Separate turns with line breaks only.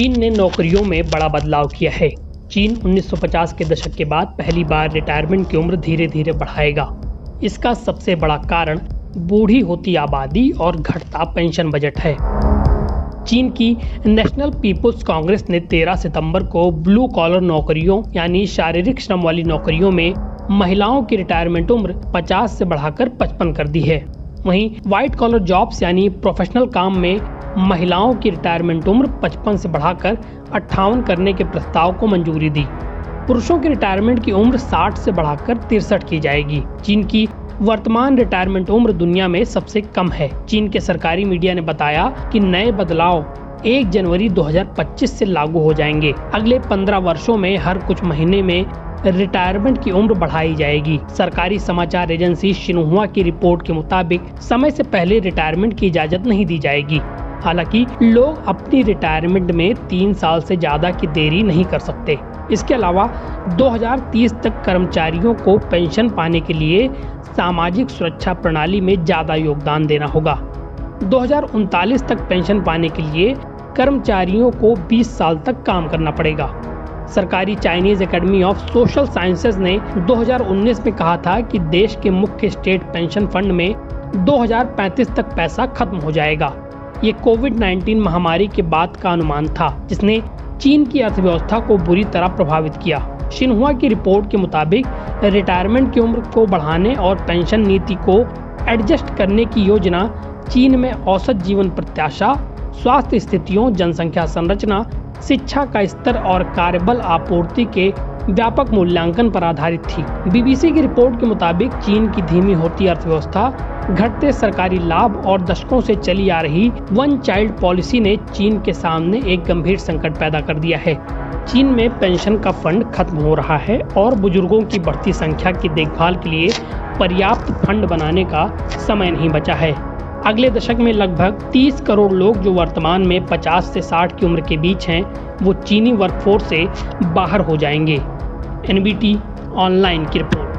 चीन ने नौकरियों में बड़ा बदलाव किया है। चीन 1950 के दशक के बाद पहली बार रिटायरमेंट की उम्र धीरे धीरे बढ़ाएगा। इसका सबसे बड़ा कारण बूढ़ी होती आबादी और घटता पेंशन बजट है। चीन की नेशनल पीपुल्स कांग्रेस ने 13 सितंबर को ब्लू कॉलर नौकरियों यानी शारीरिक श्रम वाली नौकरियों में महिलाओं की रिटायरमेंट उम्र 50 से बढ़ाकर 55 कर दी है। वहीं व्हाइट कॉलर जॉब्स यानी प्रोफेशनल काम में महिलाओं की रिटायरमेंट उम्र 55 से बढ़ाकर 58 करने के प्रस्ताव को मंजूरी दी। पुरुषों की रिटायरमेंट की उम्र 60 से बढ़ाकर 63 की जाएगी। चीन की वर्तमान रिटायरमेंट उम्र दुनिया में सबसे कम है। चीन के सरकारी मीडिया ने बताया कि नए बदलाव 1 जनवरी 2025 से लागू हो जाएंगे। अगले 15 वर्षों में हर कुछ महीने में रिटायरमेंट की उम्र बढ़ाई जाएगी। सरकारी समाचार एजेंसी शिन्हुआ की रिपोर्ट के मुताबिक समय से पहले रिटायरमेंट की इजाजत नहीं दी जाएगी। हालांकि लोग अपनी रिटायरमेंट में 3 साल से ज्यादा की देरी नहीं कर सकते। इसके अलावा 2030 तक कर्मचारियों को पेंशन पाने के लिए सामाजिक सुरक्षा प्रणाली में ज्यादा योगदान देना होगा। 2039 तक पेंशन पाने के लिए कर्मचारियों को 20 साल तक काम करना पड़ेगा। सरकारी Chinese academy of social sciences ने 2019 में कहा था कि देश के मुख्य स्टेट पेंशन फंड में 2035 तक पैसा खत्म हो जाएगा। ये कोविड-19 महामारी के बाद का अनुमान था, जिसने चीन की अर्थव्यवस्था को बुरी तरह प्रभावित किया। शिन्हुआ की रिपोर्ट के मुताबिक रिटायरमेंट की उम्र को बढ़ाने और पेंशन नीति को एडजस्ट करने की योजना चीन में औसत जीवन प्रत्याशा, स्वास्थ्य स्थितियों, जनसंख्या संरचना, शिक्षा का स्तर और कार्यबल आपूर्ति के व्यापक मूल्यांकन पर आधारित थी। बीबीसी की रिपोर्ट के मुताबिक चीन की धीमी होती अर्थव्यवस्था, घटते सरकारी लाभ और दशकों से चली आ रही वन चाइल्ड पॉलिसी ने चीन के सामने एक गंभीर संकट पैदा कर दिया है। चीन में पेंशन का फंड खत्म हो रहा है और बुजुर्गों की बढ़ती संख्या की देखभाल के लिए पर्याप्त फंड बनाने का समय नहीं बचा है। अगले दशक में लगभग 30 करोड़ लोग जो वर्तमान में 50 से 60 की उम्र के बीच हैं, वो चीनी वर्कफोर्स से बाहर हो जाएंगे। एनबीटी ऑनलाइन की रिपोर्ट।